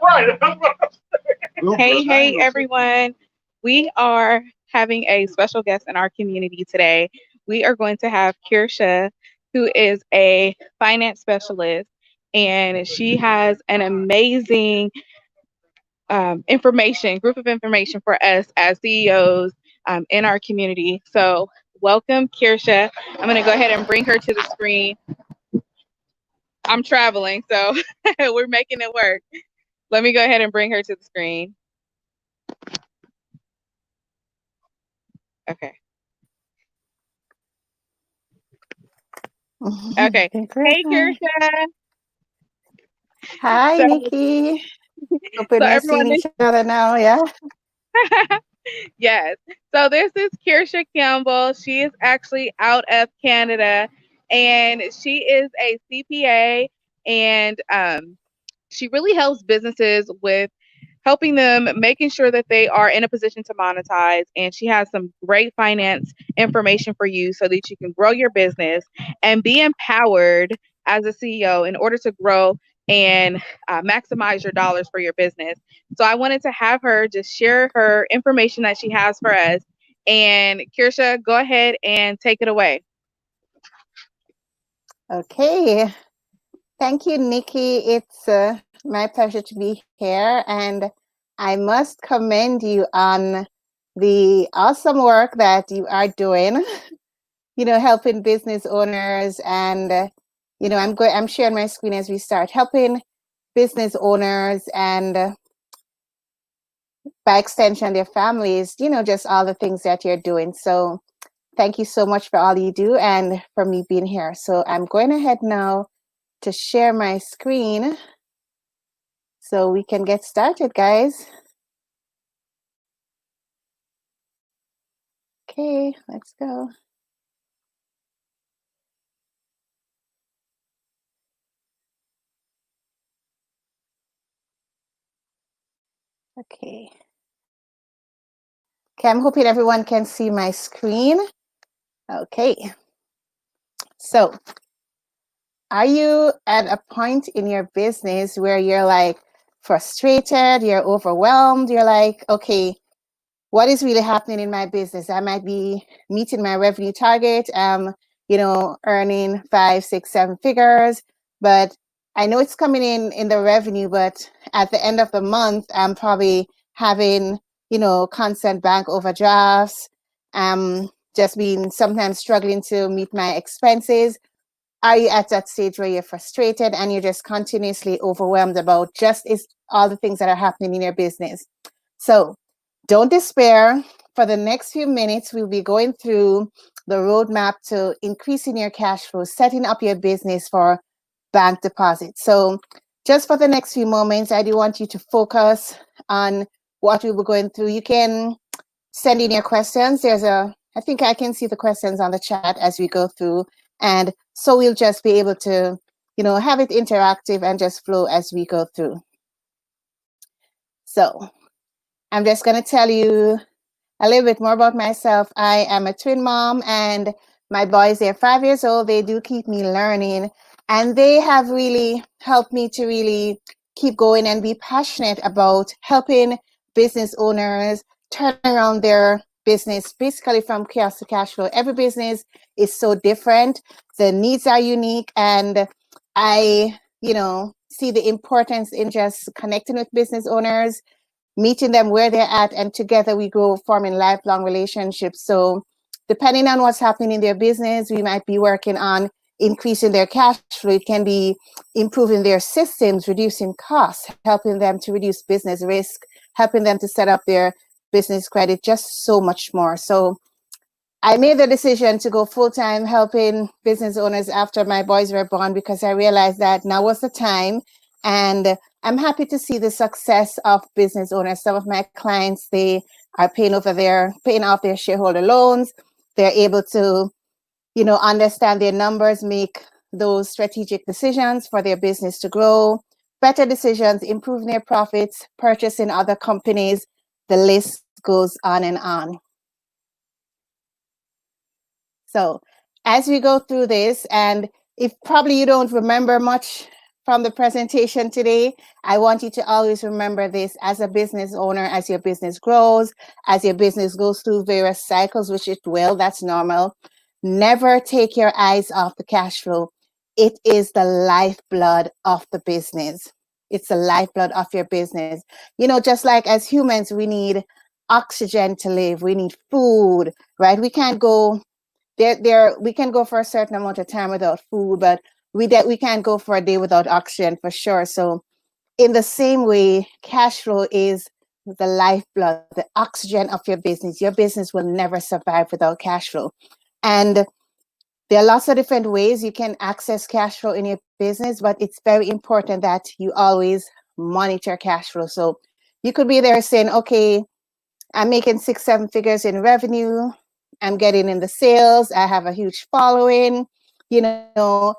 Right. Hey, everyone. We are having a special guest in our community today. We are going to have Kirsha, who is a finance specialist, and she has an amazing group of information for us as CEOs in our community. So, welcome, Kirsha. I'm going to go ahead and bring her to the screen. I'm traveling, so we're making it work. Let me go ahead and bring her to the screen. Okay. Okay. Hey, Hi, Kirsha. So, Nikki. so Hoping we're everyone, seeing each other now. Yeah. yes. So this is Kirsha Campbell. She is actually out of Canada, and she is a CPA, and she really helps businesses with helping them making sure that they are in a position to monetize. And she has some great finance information for you so that you can grow your business and be empowered as a CEO in order to grow and maximize your dollars for your business. So I wanted to have her just share her information that she has for us. And Kirsha, go ahead and take it away. Okay. Thank you, Nikki. It's my pleasure to be here. And I must commend you on the awesome work that you are doing, helping business owners. And, I'm sharing my screen as we start helping business owners and by extension, their families, just all the things that you're doing. So thank you so much for all you do and for me being here. So I'm going ahead now to share my screen so we can get started, guys. Okay, let's go. Okay. Okay, I'm hoping everyone can see my screen. Okay. So, are you at a point in your business where you're like frustrated, you're overwhelmed, you're like, okay, what is really happening in my business? I might be meeting my revenue target, earning 5, 6, 7 figures, but I know it's coming in the revenue, but at the end of the month, I'm probably having, constant bank overdrafts, just being sometimes struggling to meet my expenses. Are you at that stage where you're frustrated and you're just continuously overwhelmed about just is all the things that are happening in your business? So don't despair. For the next few minutes, we'll be going through the roadmap to increasing your cash flow, setting up your business for bank deposits. So just for the next few moments, I do want you to focus on what we were going through. You can send in your questions. I think I can see the questions on the chat as we go through. And so we'll just be able to, have it interactive and just flow as we go through. So I'm just going to tell you a little bit more about myself. I am a twin mom, and my boys, they're 5 years old. They do keep me learning, and they have really helped me to really keep going and be passionate about helping business owners turn around their business basically from chaos to cash flow. Every business is so different. The needs are unique, and I, see the importance in just connecting with business owners, meeting them where they're at, and together we grow, forming lifelong relationships. So depending on what's happening in their business, we might be working on increasing their cash flow. It can be improving their systems, reducing costs, helping them to reduce business risk, helping them to set up their business credit, just so much more. So I made the decision to go full-time helping business owners after my boys were born, because I realized that now was the time. And I'm happy to see the success of business owners. Some of my clients, they are paying off their shareholder loans. They're able to, understand their numbers, make those strategic decisions for their business to grow, better decisions, improving their profits, purchasing other companies. The list goes on and on. So as we go through this, and if probably you don't remember much from the presentation today. I want you to always remember this as a business owner, as your business grows, as your business goes through various cycles, which it will, that's normal. Never take your eyes off the cash flow. It is the lifeblood of the business. It's the lifeblood of your business. You know, just like as humans, we need oxygen to live, we need food, right? We can't go we can go for a certain amount of time without food, but we can't go for a day without oxygen for sure. So in the same way, cash flow is the lifeblood, the oxygen of your business. Your business will never survive without cash flow. And there are lots of different ways you can access cash flow in your business, but it's very important that you always monitor cash flow. So you could be there saying, okay, I'm making 6, 7 figures in revenue. I'm getting in the sales. I have a huge following. You know,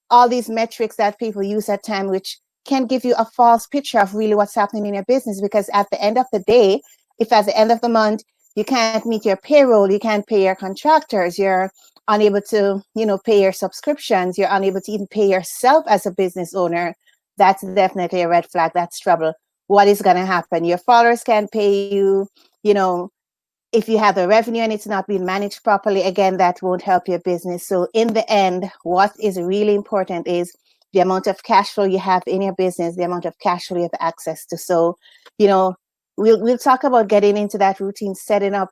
all these metrics that people use at time, which can give you a false picture of really what's happening in your business. Because at the end of the day, if at the end of the month you can't meet your payroll, you can't pay your contractors, you're unable to, pay your subscriptions, you're unable to even pay yourself as a business owner, that's definitely a red flag. That's trouble. What is going to happen? Your followers can't pay you, you know, if you have the revenue and it's not being managed properly, again, that won't help your business. So in the end, what is really important is the amount of cash flow you have in your business, the amount of cash flow you have access to. So, you know, we'll talk about getting into that routine, setting up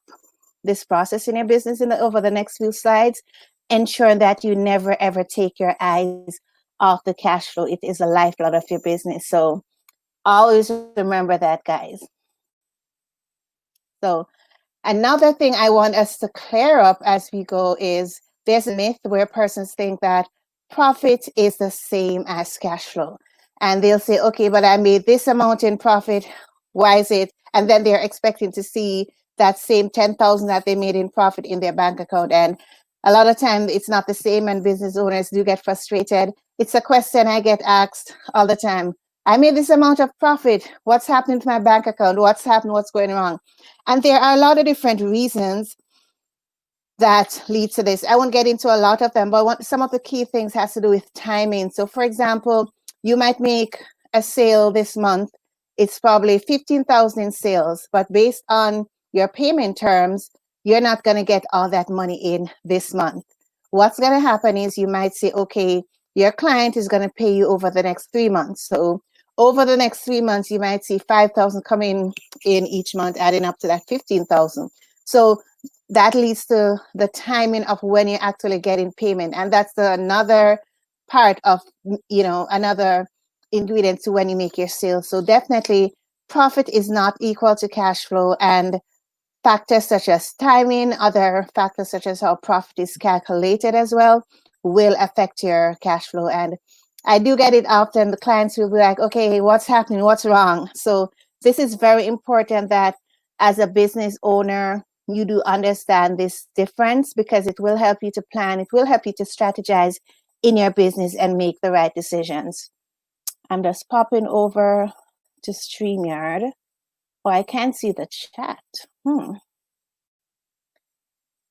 this process in your business over the next few slides, ensuring that you never ever take your eyes off the cash flow. It is the lifeblood of your business. So always remember that, guys. So another thing I want us to clear up as we go is there's a myth where persons think that profit is the same as cash flow. And they'll say, okay, but I made this amount in profit. Why is it? And then they're expecting to see that same 10,000 that they made in profit in their bank account. And a lot of time it's not the same, and business owners do get frustrated. It's a question I get asked all the time. I made this amount of profit. What's happening to my bank account? What's happened? What's going wrong? And there are a lot of different reasons that lead to this. I won't get into a lot of them, but some of the key things has to do with timing. So for example, you might make a sale this month. It's probably 15,000 in sales, but based on your payment terms, you're not going to get all that money in this month. What's going to happen is you might say, okay, your client is going to pay you over the next 3 months. So over the next 3 months, you might see 5,000 coming in each month, adding up to that 15,000. So that leads to the timing of when you're actually getting payment. And that's another part of, another ingredient to when you make your sales. So definitely profit is not equal to cash flow, and factors such as timing, other factors such as how profit is calculated as well, will affect your cash flow. And I do get it often. The clients will be like, okay, what's happening? What's wrong? So this is very important that as a business owner, you do understand this difference, because it will help you to plan. It will help you to strategize in your business and make the right decisions. I'm just popping over to StreamYard. Oh, I can't see the chat.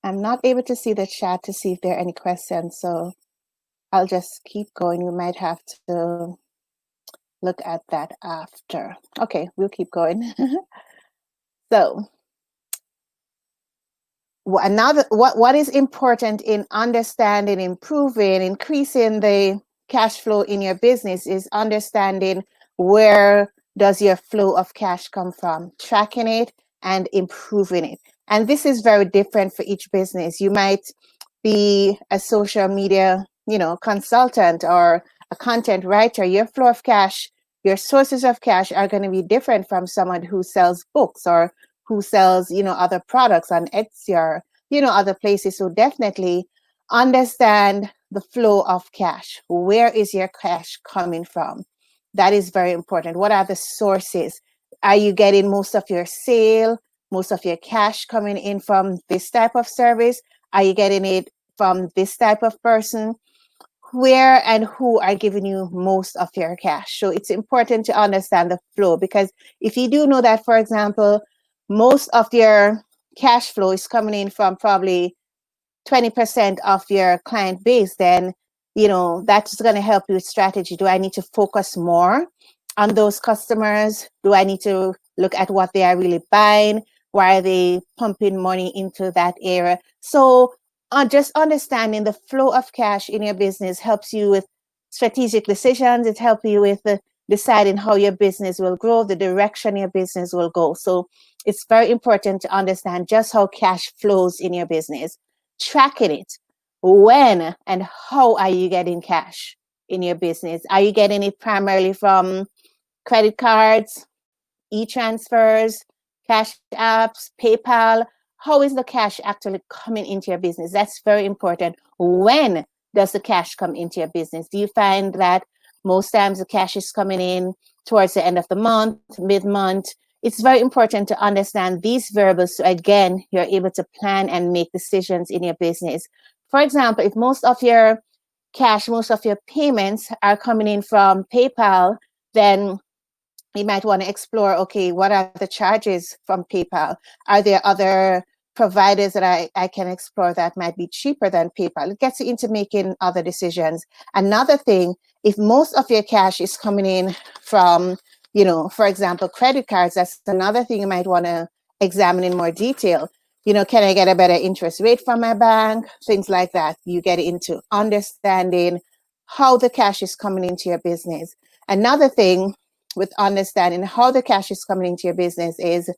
I'm not able to see the chat to see if there are any questions, so I'll just keep going. We might have to look at that after. Okay, we'll keep going. So what is important in understanding, improving, increasing the cash flow in your business is understanding where does your flow of cash come from, tracking it and improving it. And this is very different for each business. You might be a social media, consultant, or a content writer. Your flow of cash, your sources of cash are going to be different from someone who sells books or who sells, other products on Etsy or, other places. So definitely understand the flow of cash. Where is your cash coming from? That is very important. What are the sources? Are you getting most of your sale, most of your cash coming in from this type of service? Are you getting it from this type of person? Where and who are giving you most of your cash? So it's important to understand the flow, because if you do know that, for example, most of your cash flow is coming in from probably 20% of your client base, then That's going to help you with strategy. Do I need to focus more on those customers? Do I need to look at what they are really buying? Why are they pumping money into that area? So just understanding the flow of cash in your business helps you with strategic decisions. It helps you with deciding how your business will grow, the direction your business will go. So it's very important to understand just how cash flows in your business, tracking it. When and how are you getting cash in your business? Are you getting it primarily from credit cards, e-transfers, cash apps, PayPal? How is the cash actually coming into your business? That's very important. When does the cash come into your business? Do you find that most times the cash is coming in towards the end of the month, mid-month? It's very important to understand these variables so again, you're able to plan and make decisions in your business. For example, if most of your cash, most of your payments are coming in from PayPal, then you might want to explore, okay, what are the charges from PayPal? Are there other providers that I can explore that might be cheaper than PayPal? It gets you into making other decisions. Another thing, if most of your cash is coming in from, for example, credit cards, that's another thing you might want to examine in more detail. Can I get a better interest rate from my bank? Things like that. You get into understanding how the cash is coming into your business. Another thing with understanding how the cash is coming into your business is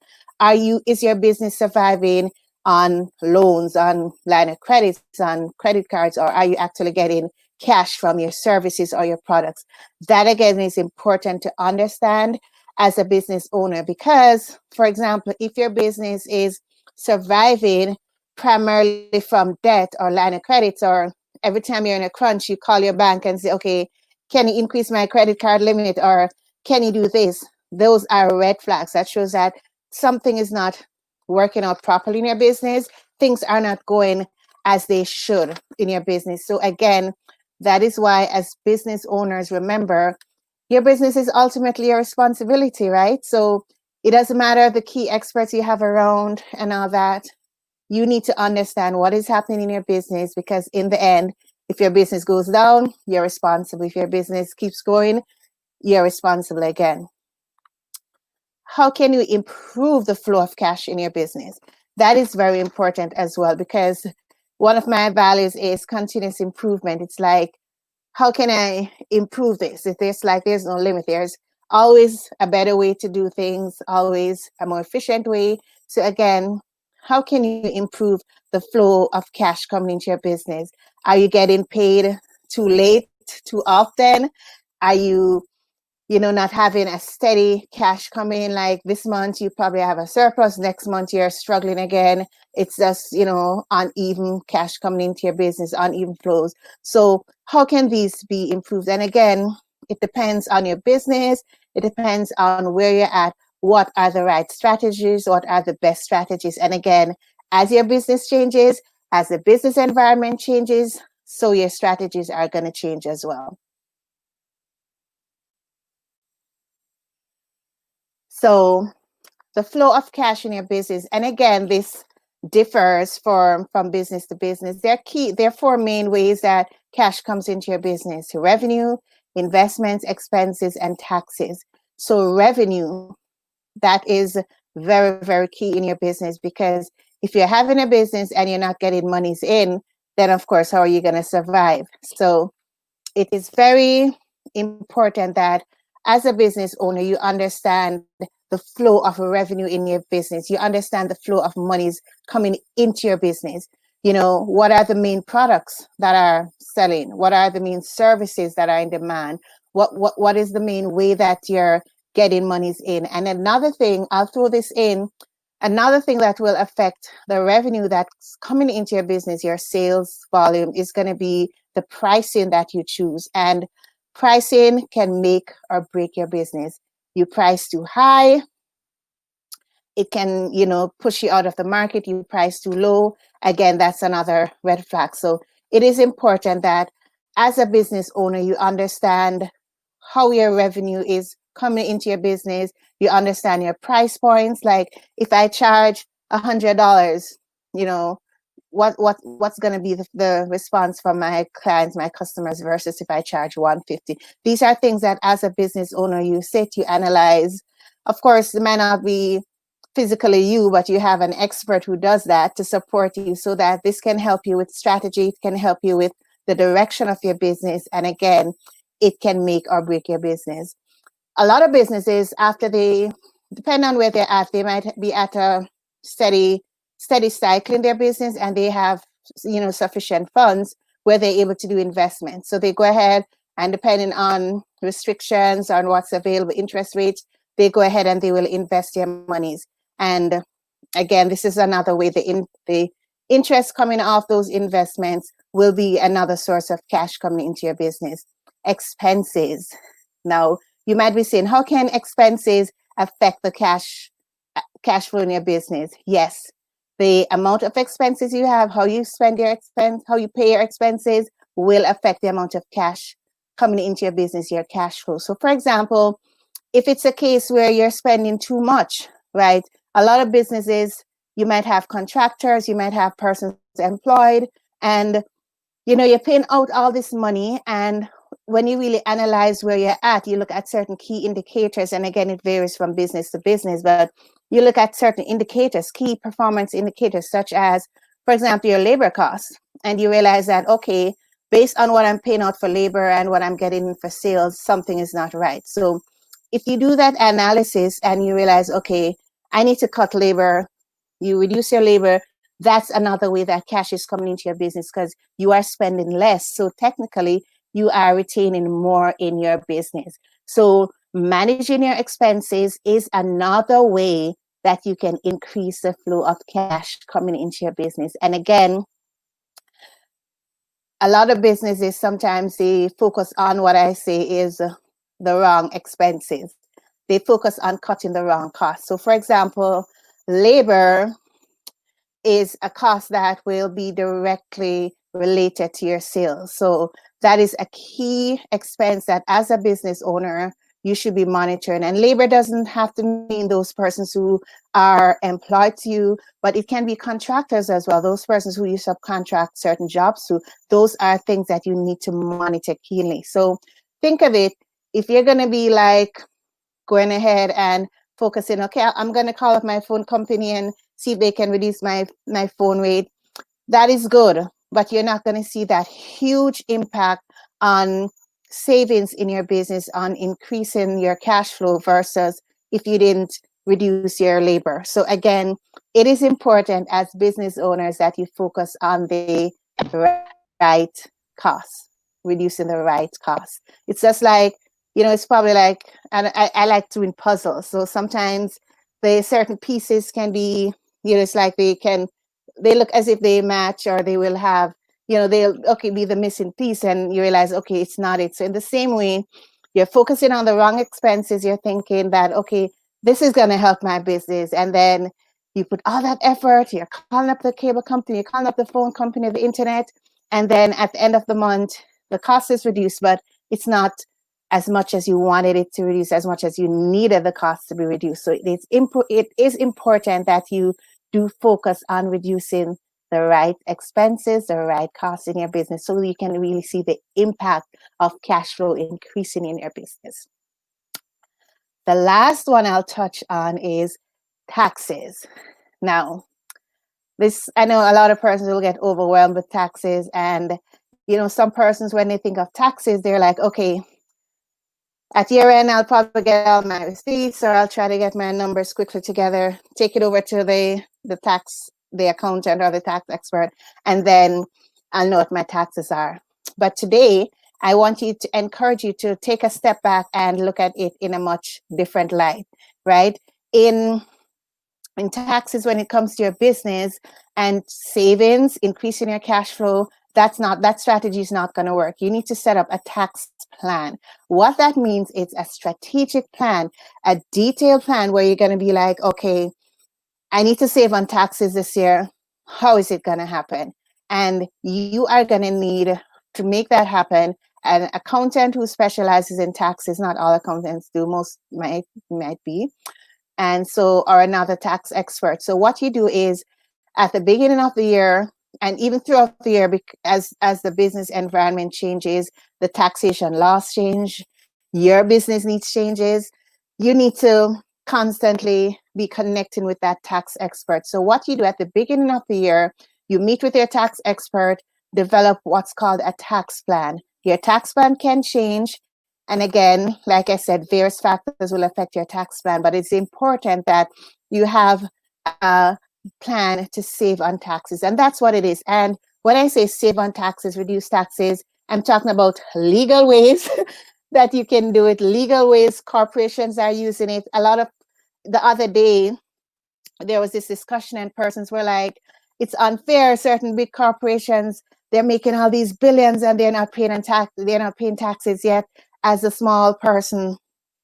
your business surviving on loans, on line of credits, on credit cards, or are you actually getting cash from your services or your products? That again is important to understand as a business owner, because for example, if your business is surviving primarily from debt or line of credits, or every time you're in a crunch you call your bank and say, okay, can you increase my credit card limit, or can you do this? Those are red flags. That shows that something is not working out properly in your business. Things are not going as they should in your business. So again, that is why as business owners, remember, your business is ultimately your responsibility, right? So it doesn't matter the key experts you have around and all that. You need to understand what is happening in your business, because in the end, if your business goes down, you're responsible. If your business keeps going, you're responsible again. How can you improve the flow of cash in your business? That is very important as well, because one of my values is continuous improvement. It's like, how can I improve this? If there's no limit. There's always a better way to do things, always a more efficient way. So again, how can you improve the flow of cash coming into your business? Are you getting paid too late, too often? Are you not having a steady cash coming in? Like this month, you probably have a surplus. Next month, you're struggling again. It's just, uneven cash coming into your business, uneven flows. So how can these be improved? And again, it depends on your business. It depends on where you're at. What are the right strategies? What are the best strategies? And again, as your business changes, as the business environment changes, so your strategies are going to change as well. So the flow of cash in your business, and again, this differs from business to business. There are four main ways that cash comes into your business: revenue, investments, expenses, and taxes. So revenue, that is very, very key in your business, because if you're having a business and you're not getting monies in, then of course, how are you going to survive? So it is very important that as a business owner, you understand the flow of revenue in your business. You understand the flow of monies coming into your business. What are the main products that are selling? What are the main services that are in demand? What is the main way that you're getting monies in? And another thing, I'll throw this in, another thing that will affect the revenue that's coming into your business, your sales volume, is going to be the pricing that you choose. And pricing can make or break your business. You price too high, it can, push you out of the market. You price too low, again, that's another red flag. So it is important that as a business owner, you understand how your revenue is coming into your business. You understand your price points. Like if I charge $100, what's going to be the response from my clients, my customers, versus if I charge 150. These are things that as a business owner you sit, you analyze. Of course, it might not be physically you, but you have an expert who does that to support you, so that this can help you with strategy, it can help you with the direction of your business, and again, it can make or break your business. A lot of businesses, after they, depend on where they're at, they might be at a steady cycle in their business, and they have, sufficient funds where they're able to do investments. So they go ahead, and depending on restrictions on what's available, interest rates, they go ahead and they will invest their monies. And again, this is another way, the interest coming off those investments will be another source of cash coming into your business. Expenses. Now, you might be saying, how can expenses affect the cash flow in your business? Yes, the amount of expenses you have, how you spend your expense, how you pay your expenses will affect the amount of cash coming into your business, your cash flow. So for example, if it's a case where you're spending too much, right? A lot of businesses, you might have contractors, you might have persons employed, and you're paying out all this money. And when you really analyze where you're at, you look at certain key indicators. And again, it varies from business to business, but you look at certain indicators, key performance indicators, such as, for example, your labor costs. And you realize that, okay, based on what I'm paying out for labor and what I'm getting for sales, something is not right. So if you do that analysis and you realize, okay, I need to cut labor, you reduce your labor, that's another way that cash is coming into your business, because you are spending less. So technically, you are retaining more in your business. So managing your expenses is another way that you can increase the flow of cash coming into your business. And again, a lot of businesses, sometimes they focus on what I say is the wrong expenses. They focus on cutting the wrong costs. So for example, labor is a cost that will be directly related to your sales. So that is a key expense that as a business owner, you should be monitoring. And labor doesn't have to mean those persons who are employed to you, but it can be contractors as well, those persons who you subcontract certain jobs to. Those are things that you need to monitor keenly. So think of it, if you're going to be like going ahead and focusing, okay, I'm going to call up my phone company and see if they can reduce my phone rate. That is good, but you're not going to see that huge impact on savings in your business, on increasing your cash flow, versus if you didn't reduce your labor. So again, it is important as business owners that you focus on the right costs, reducing the right costs. It's just like, it's probably like, and I like doing puzzles. So sometimes the certain pieces can be, it's like they look as if they match, or they will have, they'll, okay, be the missing piece, and you realize, okay, it's not it. So in the same way, you're focusing on the wrong expenses. You're thinking that, okay, this is going to help my business. And then you put all that effort, you're calling up the cable company, you're calling up the phone company, the internet. And then at the end of the month, the cost is reduced, but it's not as much as you wanted it to reduce, as much as you needed the cost to be reduced. So it is important that you do focus on reducing the right expenses, the right costs in your business, so you can really see the impact of cash flow increasing in your business. The last one I'll touch on is taxes. Now, I know a lot of persons will get overwhelmed with taxes, and some persons, when they think of taxes, they're like, okay, at year end, I'll probably get all my receipts, or I'll try to get my numbers quickly together, take it over to the accountant or the tax expert, and then I'll know what my taxes are. But today, I want to encourage you to take a step back and look at it in a much different light, right? In taxes, when it comes to your business and savings, increasing your cash flow, that strategy is not going to work. You need to set up a tax plan. What that means is a strategic plan, a detailed plan, where you're going to be like, okay, I need to save on taxes this year. How is it going to happen? And you are going to need to make that happen an accountant who specializes in taxes. Not all accountants do, most might be. And so, or another tax expert. So what you do is, at the beginning of the year, and even throughout the year, as the business environment changes, the taxation laws change, your business needs changes, you need to constantly be connecting with that tax expert. So what you do at the beginning of the year, you meet with your tax expert, develop what's called a tax plan. Your tax plan can change. And again, like I said, various factors will affect your tax plan, but it's important that you have a plan to save on taxes. And that's what it is. And when I say save on taxes, reduce taxes, I'm talking about legal ways that you can do it, legal ways corporations are using it. A lot of the other day, there was this discussion and persons were like, it's unfair, certain big corporations, they're making all these billions and they're not paying taxes yet. As a small person,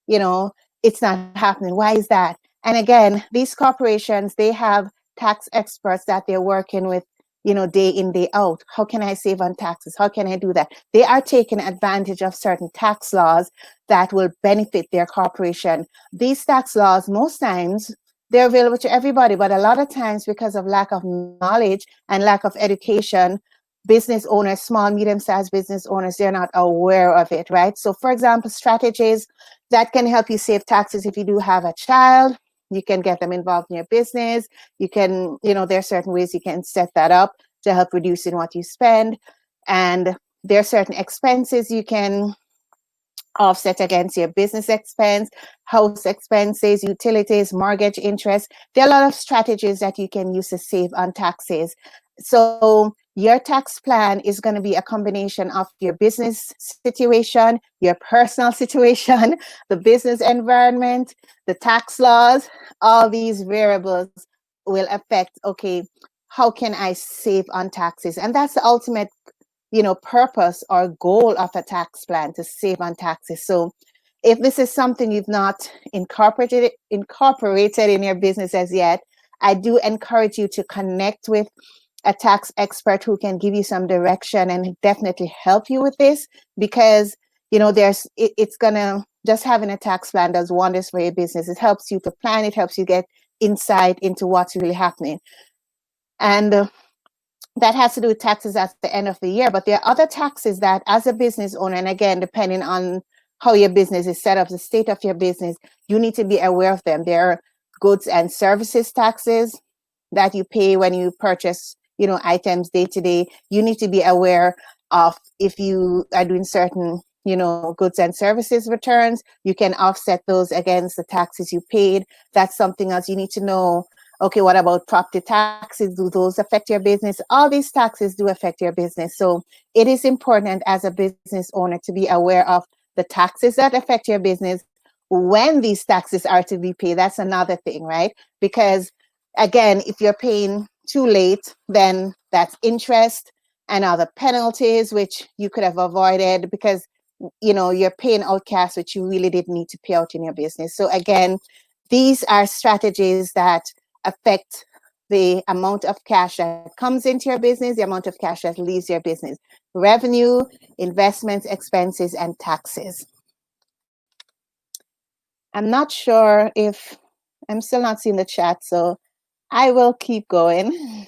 you know, it's not happening. Why is that? And again, these corporations, they have tax experts that they're working with, day in, day out. How can I save on taxes? How can I do that? They are taking advantage of certain tax laws that will benefit their corporation. These tax laws, most times, they're available to everybody, but a lot of times, because of lack of knowledge and lack of education, business owners, small, medium-sized business owners, they're not aware of it, right? So, for example, strategies that can help you save taxes if you do have a child. You can get them involved in your business. You can, there are certain ways you can set that up to help reducing what you spend. And there are certain expenses you can offset against your business expense, house expenses, utilities, mortgage interest. There are a lot of strategies that you can use to save on taxes. So your tax plan is going to be a combination of your business situation, your personal situation, the business environment, the tax laws. All these variables will affect, okay, how can I save on taxes? And that's the ultimate purpose or goal of a tax plan, to save on taxes. So if this is something you've not incorporated in your business as yet, I do encourage you to connect with a tax expert who can give you some direction and definitely help you with this, because it's gonna, just having a tax plan does wonders for your business. It helps you to plan, it helps you get insight into what's really happening. And that has to do with taxes at the end of the year. But there are other taxes that, as a business owner, and again, depending on how your business is set up, the state of your business, you need to be aware of them. There are goods and services taxes that you pay when you purchase, items day to day. You need to be aware of, if you are doing certain, goods and services returns, you can offset those against the taxes you paid. That's something else you need to know. Okay, what about property taxes? Do those affect your business? All these taxes do affect your business. So it is important as a business owner to be aware of the taxes that affect your business, when these taxes are to be paid. That's another thing, right? Because again, if you're paying too late, then that's interest and other penalties, which you could have avoided, because you're paying out cash which you really didn't need to pay out in your business. So again, these are strategies that affect the amount of cash that comes into your business, the amount of cash that leaves your business: revenue, investments, expenses, and taxes. I'm not sure if I'm still not seeing the chat, so I will keep going.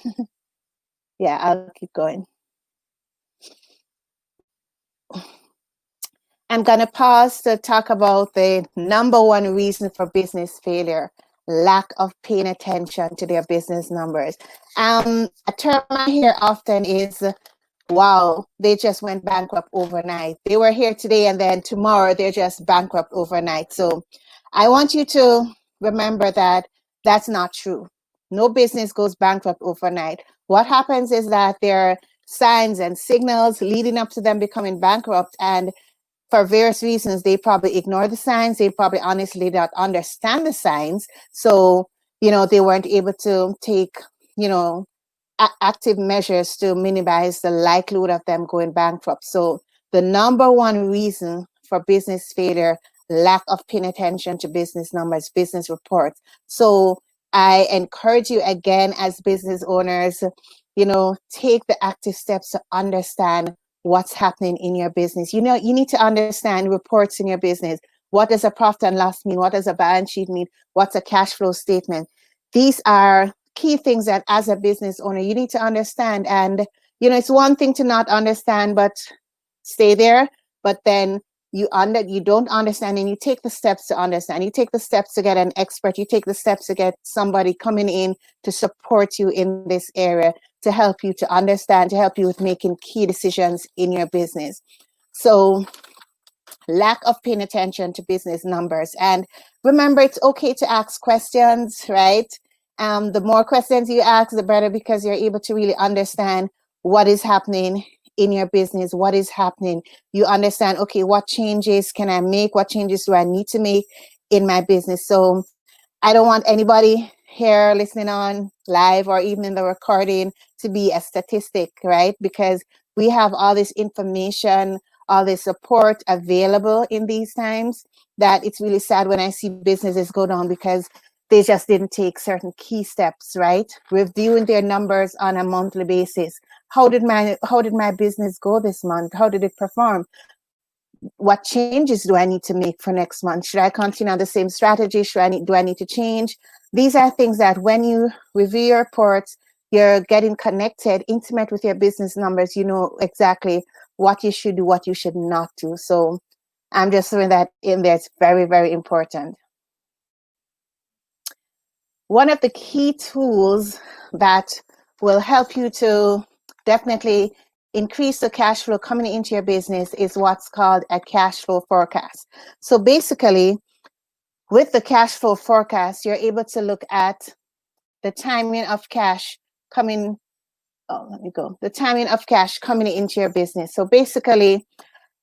Yeah, I'll keep going. I'm going to pause to talk about the number one reason for business failure: lack of paying attention to their business numbers. A term I hear often is, wow, they just went bankrupt overnight. They were here today and then tomorrow they're just bankrupt overnight. So I want you to remember that that's not true. No business goes bankrupt overnight. What happens is that there are signs and signals leading up to them becoming bankrupt, and for various reasons, they probably ignore the signs. They probably honestly don't understand the signs. So, they weren't able to take, active measures to minimize the likelihood of them going bankrupt. So the number one reason for business failure: lack of paying attention to business numbers, business reports. So I encourage you again, as business owners, take the active steps to understand what's happening in your business. You need to understand reports in your business. What does a profit and loss mean? What does a balance sheet mean? What's a cash flow statement? These are key things that as a business owner you need to understand. And it's one thing to not understand but stay there, but then you don't understand and you take the steps to understand. You take the steps to get an expert. You take the steps to get somebody coming in to support you in this area, to help you to understand, to help you with making key decisions in your business. So lack of paying attention to business numbers. And remember, it's okay to ask questions, right? The more questions you ask, the better, because you're able to really understand what is happening in your business, what is happening. You understand, okay, what changes can I make? What changes do I need to make in my business? So I don't want anybody here listening on live or even in the recording to be a statistic, right? Because we have all this information, all this support available in these times, that it's really sad when I see businesses go down because they just didn't take certain key steps, right? Reviewing their numbers on a monthly basis. How did my business go this month? How did it perform? What changes do I need to make for next month? Should I continue on the same strategy? Do I need to change? These are things that when you review your reports, you're getting connected, intimate with your business numbers. You know exactly what you should do, what you should not do. So I'm just throwing that in there. It's very, very important. One of the key tools that will help you to definitely increase the cash flow coming into your business is what's called a cash flow forecast. So basically, with the cash flow forecast, you're able to look at the timing of cash coming. Oh, let me go. The timing of cash coming into your business. So basically,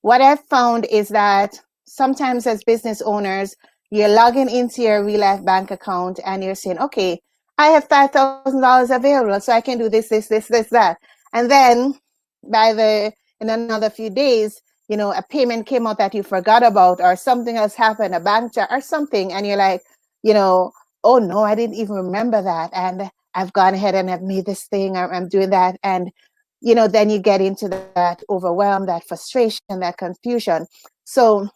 what I've found is that sometimes as business owners, you're logging into your real life bank account and you're saying, okay, I have $5,000 available, so I can do this, that. And then in another few days, a payment came out that you forgot about, or something else happened, a bank charge or something. And you're like, you know, oh no, I didn't even remember that. And I've gone ahead and I've made this thing, or I'm doing that. And then you get into that overwhelm, that frustration, that confusion. So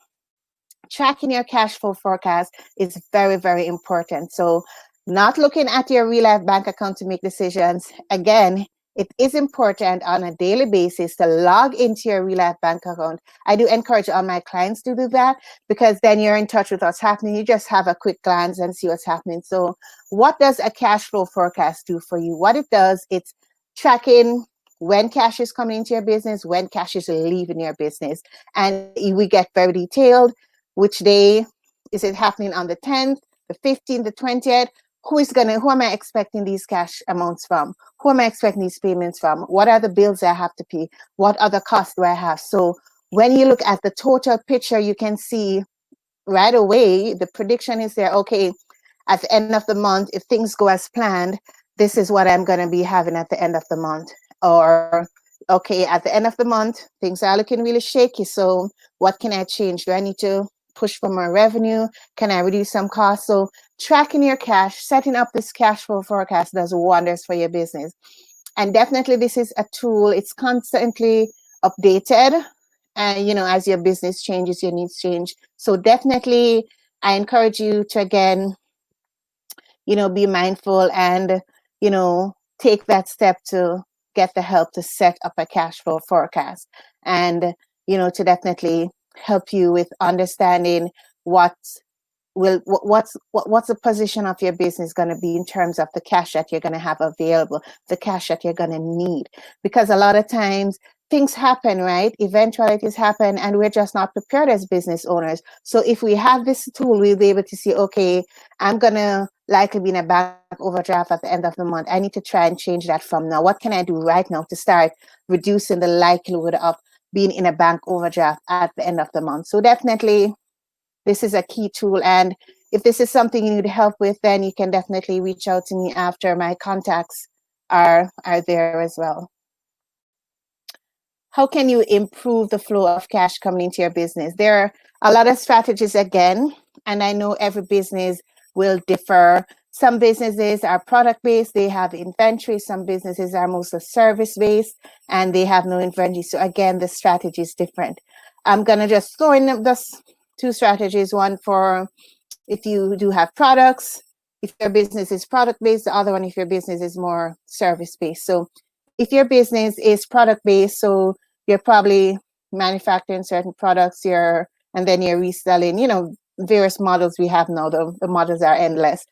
tracking your cash flow forecast is very, very important. So not looking at your real life bank account to make decisions. Again, it is important on a daily basis to log into your real life bank account. I do encourage all my clients to do that, because then you're in touch with what's happening. You just have a quick glance and see what's happening. So what does a cash flow forecast do for you? What it does, it's tracking when cash is coming into your business, when cash is leaving your business. And we get very detailed. Which day is it happening, on the 10th, the 15th, the 20th? Who am I expecting these cash amounts from? Who am I expecting these payments from? What are the bills I have to pay? What other costs do I have? So when you look at the total picture, you can see right away, the prediction is there. Okay, at the end of the month, if things go as planned, this is what I'm going to be having at the end of the month. Or, okay, at the end of the month, things are looking really shaky. So what can I change? Do I need to push for more revenue? Can I reduce some costs? So tracking your cash, setting up this cash flow forecast does wonders for your business. And definitely this is a tool. It's constantly updated. And, as your business changes, your needs change. So definitely I encourage you to, again, be mindful and, take that step to get the help to set up a cash flow forecast, and, to definitely help you with understanding what's the position of your business going to be in terms of the cash that you're going to have available, the cash that you're going to need. Because a lot of times things happen, right? Eventualities happen, and we're just not prepared as business owners. So if we have this tool, we'll be able to see, okay, I'm going to likely be in a bank overdraft at the end of the month. I need to try and change that from now. What can I do right now to start reducing the likelihood of being in a bank overdraft at the end of the month? So definitely, this is a key tool. And if this is something you need help with, then you can definitely reach out to me after. My contacts are there as well. How can you improve the flow of cash coming into your business? There are a lot of strategies again, and I know every business will differ. Some businesses are product based, they have inventory. Some businesses are mostly service based and they have no inventory. So again, the strategy is different. I'm going to just throw in this two strategies. One for if you do have products, if your business is product based, the other one if your business is more service based. So if your business is product based, so you're probably manufacturing certain products, and then you're reselling, various models we have now. The models are endless.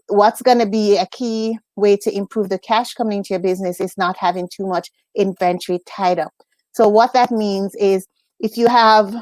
What's going to be a key way to improve the cash coming into your business is not having too much inventory tied up. So what that means is, if you have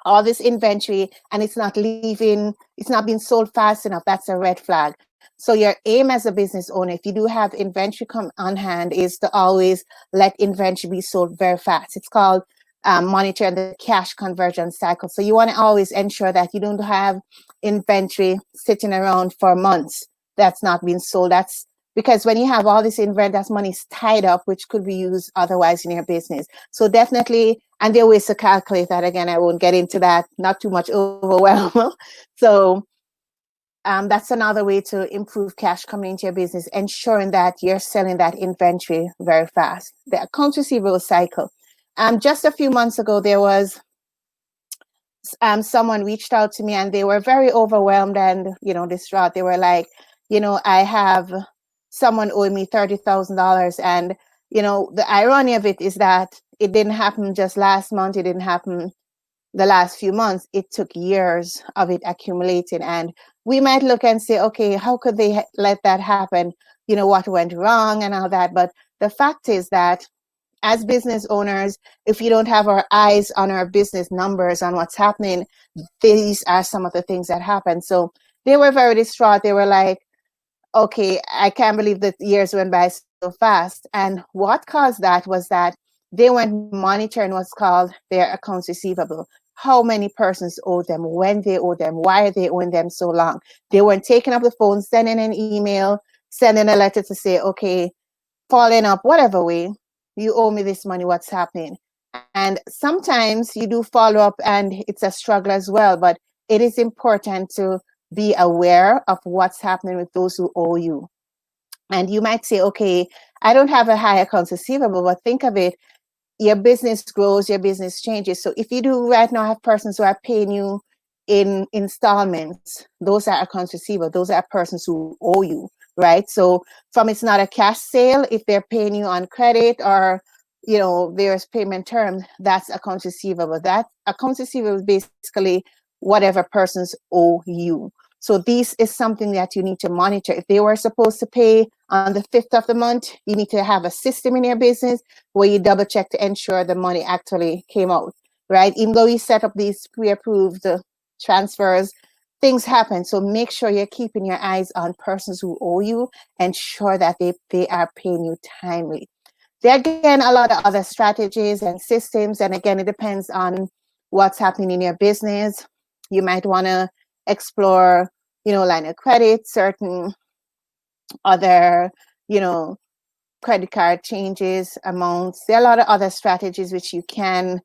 all this inventory and it's not being sold fast enough, that's a red flag. So your aim as a business owner, if you do have inventory come on hand, is to always let inventory be sold very fast. It's called monitoring the cash conversion cycle. So you want to always ensure that you don't have inventory sitting around for months that's not being sold. That's because when you have all this inventory, that's money's tied up, which could be used otherwise in your business. So definitely, and there are ways to calculate that. Again, I won't get into that, not too much overwhelm. So that's another way to improve cash coming into your business, ensuring that you're selling that inventory very fast. The accounts receivable cycle. Just a few months ago, there was someone reached out to me and they were very overwhelmed and, distraught. They were like, I have someone owing me $30,000. And, the irony of it is that it didn't happen just last month. It didn't happen the last few months. It took years of it accumulating. And we might look and say, okay, how could they let that happen? What went wrong and all that. But the fact is that as business owners, if you don't have our eyes on our business numbers, on what's happening, these are some of the things that happen. So they were very distraught. They were like, okay, I can't believe that years went by so fast. And what caused that was that they weren't monitoring what's called their accounts receivable. How many persons owe them, when they owe them, why are they owing them so long? They weren't taking up the phone, sending an email, sending a letter to say, okay, following up, whatever way, you owe me this money, what's happening? And sometimes you do follow up and it's a struggle as well, but it is important to be aware of what's happening with those who owe you. And you might say, okay, I don't have a high accounts receivable, but think of it, your business grows, your business changes. So if you do right now have persons who are paying you in installments, those are accounts receivable. Those are persons who owe you, right? So from it's not a cash sale, if they're paying you on credit or various payment terms, that's accounts receivable. That accounts receivable is basically whatever persons owe you. So this is something that you need to monitor. If they were supposed to pay on the 5th of the month, you need to have a system in your business where you double check to ensure the money actually came out, right? Even though you set up these pre-approved transfers, things happen. So make sure you're keeping your eyes on persons who owe you, ensure that they are paying you timely. There are, again, a lot of other strategies and systems. And again, it depends on what's happening in your business. You might want to explore, line of credit, certain other, credit card changes, amounts. There are a lot of other strategies which you can,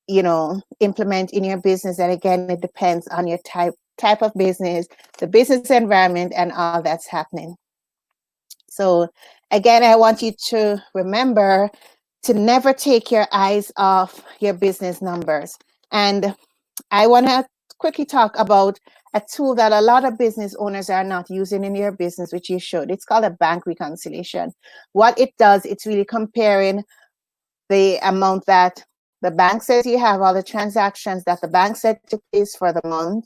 implement in your business. And again, it depends on your type of business, the business environment, and all that's happening. So again, I want you to remember to never take your eyes off your business numbers. And I want to quickly talk about a tool that a lot of business owners are not using in their business, which you should. It's called a bank reconciliation. What it does, it's really comparing the amount that the bank says you have, all the transactions that the bank said took place for the month,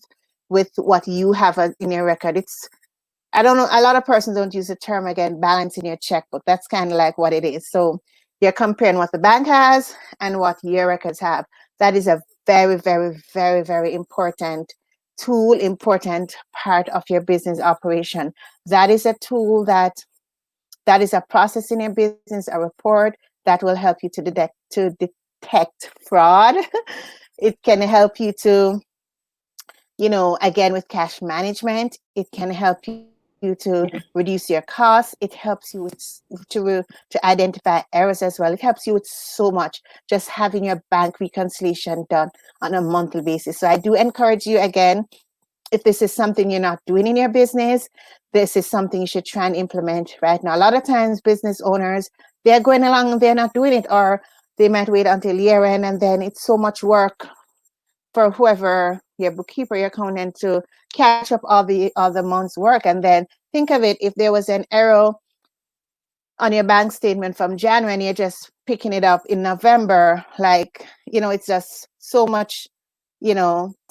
with what you have in your record. I don't know, a lot of persons don't use the term, again, balance in your checkbook. That's kind of like what it is. So you're comparing what the bank has and what your records have. That is a very, very, very, very important tool, important part of your business operation. That is a tool that is a process in your business, a report that will help you to detect fraud. It can help you to, again, with cash management, it can help you to reduce your costs. It helps you to identify errors as well. It helps you with so much, just having your bank reconciliation done on a monthly basis. So I do encourage you, again, if this is something you're not doing in your business, this is something you should try and implement right now. A lot of times business owners, they're going along and they're not doing it, or they might wait until year end, and then it's so much work for whoever your bookkeeper, your accountant, to catch up all the month's work. And then think of it, if there was an error on your bank statement from January and you're just picking it up in November, like, it's just so much,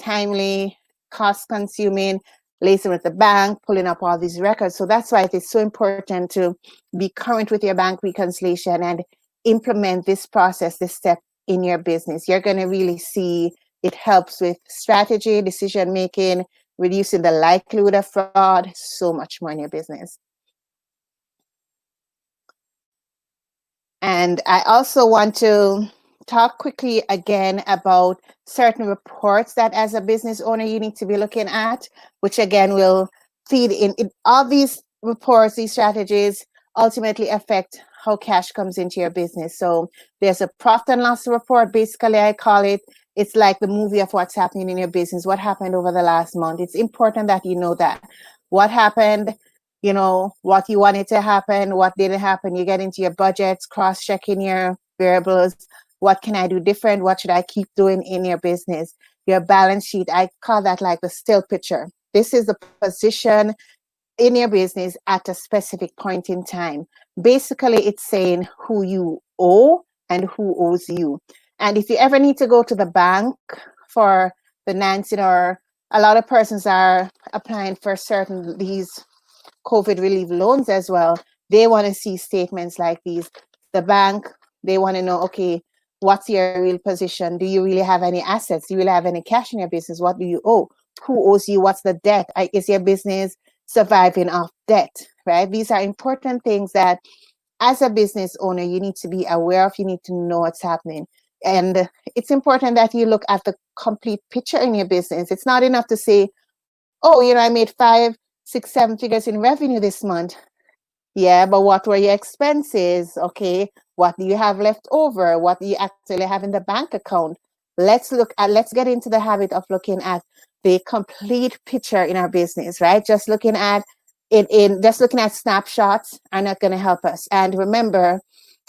timely, cost consuming, liaising with the bank, pulling up all these records. So that's why it is so important to be current with your bank reconciliation and implement this process, this step in your business. You're going to really see it helps with strategy, decision making, reducing the likelihood of fraud, so much more in your business. And I also want to talk quickly again about certain reports that as a business owner you need to be looking at, which again will feed in. All these reports, these strategies ultimately affect how cash comes into your business. So there's a profit and loss report, basically I call it. It's like the movie of what's happening in your business, what happened over the last month. It's important that you know that. What happened, what you wanted to happen, what didn't happen. You get into your budgets, cross-checking your variables. What can I do different? What should I keep doing in your business? Your balance sheet, I call that like the still picture. This is the position in your business at a specific point in time. Basically, it's saying who you owe and who owes you. And if you ever need to go to the bank for financing, or a lot of persons are applying for certain these COVID relief loans as well, they want to see statements like these. The bank, they want to know, okay, what's your real position? Do you really have any assets? Do you really have any cash in your business? What do you owe? Who owes you? What's the debt? Is your business surviving off debt, right? These are important things that as a business owner, you need to be aware of, you need to know what's happening. And it's important that you look at the complete picture in your business. It's not enough to say, oh, I made 5, 6, 7 figures in revenue this month. Yeah, but what were your expenses? Okay, what do you have left over? What do you actually have in the bank account? Let's get into the habit of looking at the complete picture in our business, right? Just looking at just looking at snapshots are not going to help us. And remember,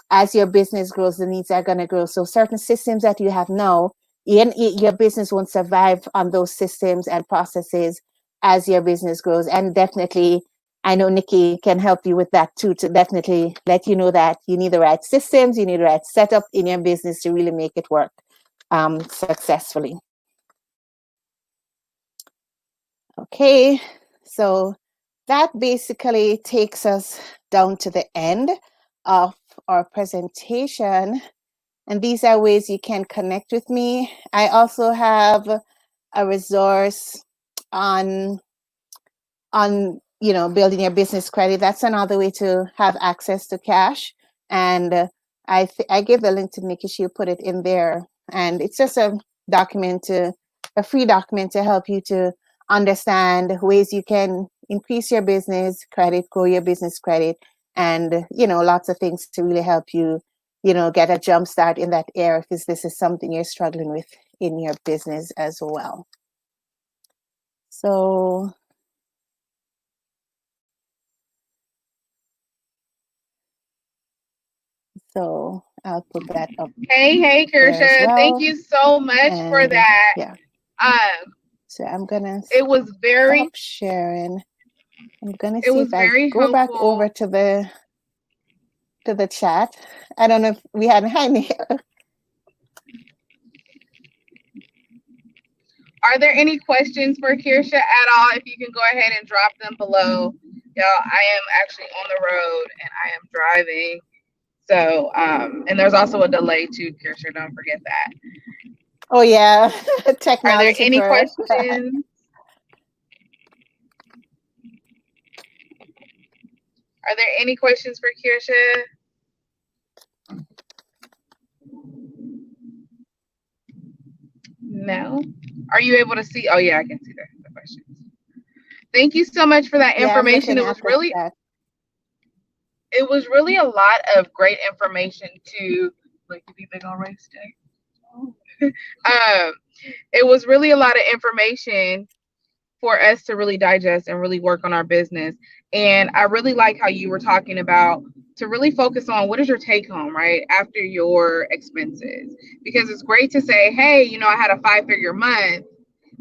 as your business grows, the needs are going to grow. So certain systems that you have now, your business won't survive on those systems and processes as your business grows. And definitely, I know Nikki can help you with that too, to definitely let you know that you need the right systems, you need the right setup in your business to really make it work successfully. Okay, so that basically takes us down to the end of our presentation. And these are ways you can connect with me. I also have a resource on building your business credit. That's another way to have access to cash. And I gave the link to Nikki. She'll put it in there. And it's just a free document to help you to understand ways you can increase your business credit, grow your business credit, and lots of things to really help you get a jump start in that area, because this is something you're struggling with in your business as well. So I'll put that up. Hey, Kirsha. Well. Thank you so much for that. Yeah. So I'm gonna it was very stop sharing. I'm gonna it see was if I very go back helpful. over to the chat. I don't know if we had Jaime. Are there any questions for Kirsha at all? If you can go ahead and drop them below. Y'all, I am actually on the road and I am driving. So, and there's also a delay too, Kirsha. Don't forget that. Oh yeah, Are there technology any for questions? Are there any questions for Kirsha? No. Are you able to see? Oh yeah, I can see the questions. Thank you so much for that Yeah, I'm information. looking at the chat. It was really a lot of great information to like to be big on race day. It was really a lot of information for us to really digest and really work on our business. And I really like how you were talking about to really focus on what is your take home, right? After your expenses. Because it's great to say, hey, I had a 5-figure month,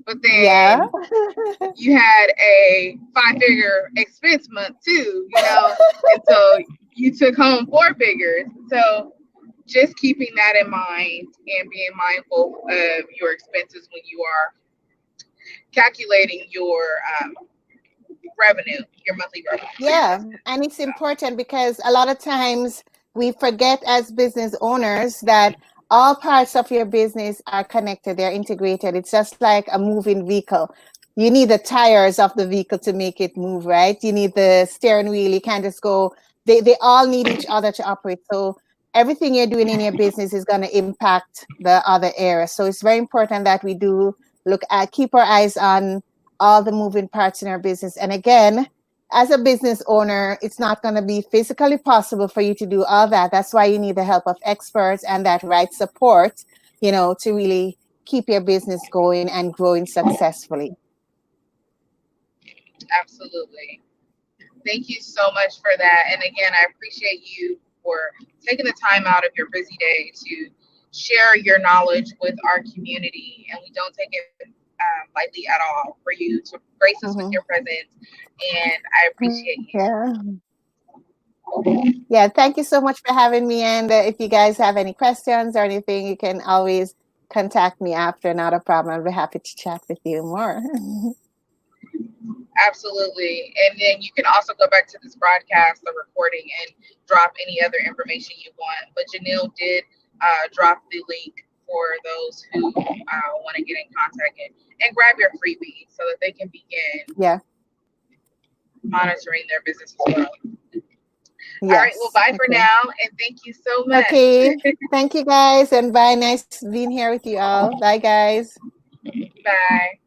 but Yeah. then you had a 5-figure expense month too, and so you took home 4 figures. So just keeping that in mind and being mindful of your expenses when you are calculating your revenue, your monthly revenue. Yeah, and it's important because a lot of times we forget as business owners that all parts of your business are connected, they're integrated. It's just like a moving vehicle. You need the tires of the vehicle to make it move, right? You need the steering wheel. You can't just go, they all need each other to operate. So everything you're doing in your business is going to impact the other areas. So it's very important that we do keep our eyes on all the moving parts in our business. And again, as a business owner, it's not going to be physically possible for you to do all that. That's why you need the help of experts and that right support, to really keep your business going and growing successfully. Absolutely. Thank you so much for that. And again, I appreciate you for taking the time out of your busy day to share your knowledge with our community. And we don't take it lightly at all for you to grace us with Mm-hmm. your presence. And I appreciate you. Yeah. Yeah. Thank you so much for having me. And if you guys have any questions or anything, you can always contact me after. Not a problem. I'll be happy to chat with you more. Absolutely. And then you can also go back to this broadcast, the recording, and drop any other information you want. But Janelle did drop the link for those who want to get in contact and grab your freebie so that they can begin Yeah. monitoring their business as well. All right. Well, Yes. bye for Okay. now. And thank you so Okay. much. Thank you guys. And bye. Nice being here with you all. Bye, guys. Bye.